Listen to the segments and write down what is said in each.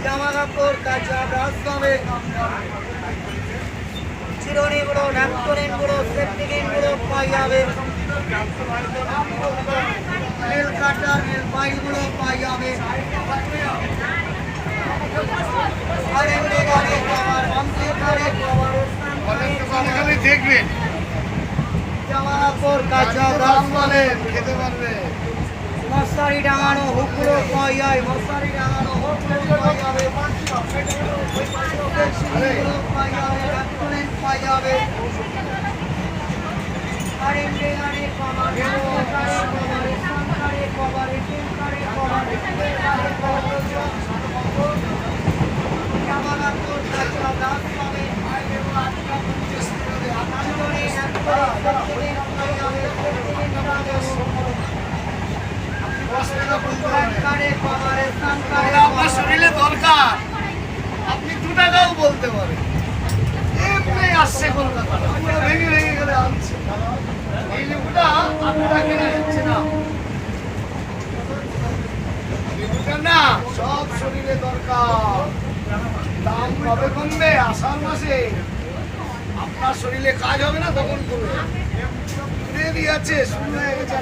জামা কাপড় কাঁচা ব্রাশ হবে, চিরুনিগুলো ন্যাপথলিনগুলো সেফটিকিনগুলো পাওয়া যাবে, নেল কাটার নেল ফাইলগুলো পাওয়া যাবে, দেখবেন জামা কাপড় কাঁচা ব্রাশ হবে, খেতে পারবে। মশারি টাঙানো হুকগুলো পাওয়া যায়, মশারি টাঙানো হুকগুলো পাওয়া যাবে, বেডশিটগুলো পাওয়া যাবে, ন্যাপথলিন পাওয়া যাবে, কারেন্টের কভার, সানকারের কভার, টিনকারের কভার, জামা কাপড় কাঁচা ব্রাশ হবে, আপনার শরীরে দরকার, আপনি 2 টাকাও বলতে পারেন। এমনি আসছে কলকাতা, ভেঙে ভেঙে গেলে আনছে। এই লেবুটা 8 টাকা কেনা হচ্ছে না, লেবুটা না সব শরীরে দরকার। দাম কবে কমবে? আষাঢ় মাসে। আপনার শরীরে কাজ হবে না তখন করবে। দেরি আছে, শুরু হয়ে গেছে।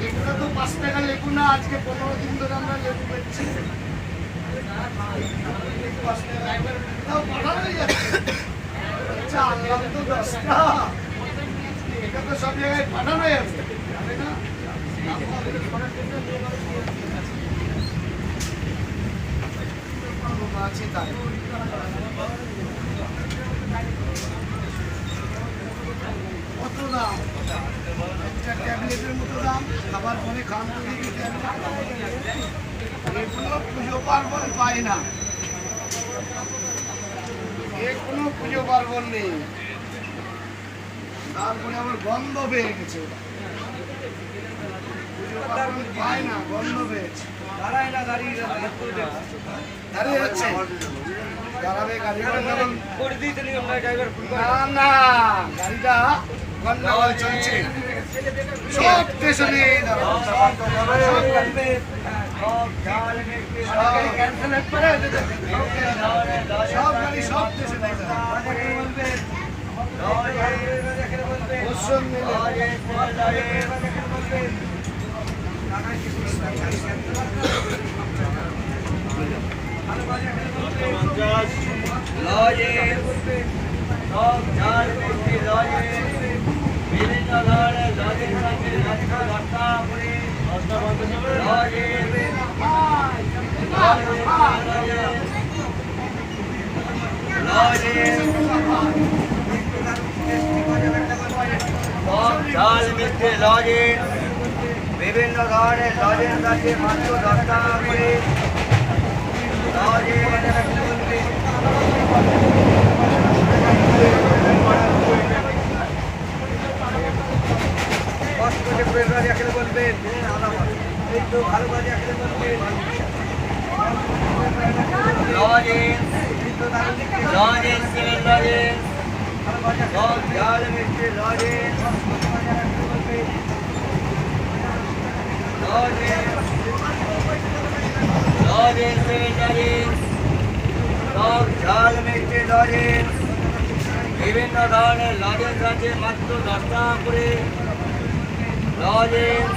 লেবুটা তো 5 টাকা লেবু না, আজকে 15 দিন ধরে আমরা লেবু বেচছি। পাঠানো হয়ে যাচ্ছে। আচ্ছা, আনলাম তো 10টা, এটা তো সব জায়গায় পাঠানো যাবে, যাবে না? আছে তাই কত দাম? একটা ট্যাবলেটের মতো দাম। খাবার পরে খান তো দেখি এগুলো পুজো পার্বণ পায় না, কোনো পুজো পার্বণ নেই। তারপরে আবার গন্ধ পেয়ে গেছে, পুজো পার্বণ পায় না, গন্ধ পেয়েছে। দাঁড়িয়ে যাচ্ছে, দাঁড়াবে গাড়ি। না না, গাড়িটা গন্ডগোল চলছে, সব স্টেশনে সব গাড়ি সব স্টেশনে বিভিন্ন ধরনের লজের সাথে রাস্তা করে বিভিন্ন ধরনের লজের কাছে মাত্র 10 টাকা করে বলবেন একটু ভালো বাজে বলবেন লজেন্স লজেন্স লজেন্স ঝাল মিষ্টি লজেন্স ঝাল মিষ্টি লজেন্স বিভিন্ন ধরনের লজেন্স আছে মাত্র 10 টাকা করে লজেন্স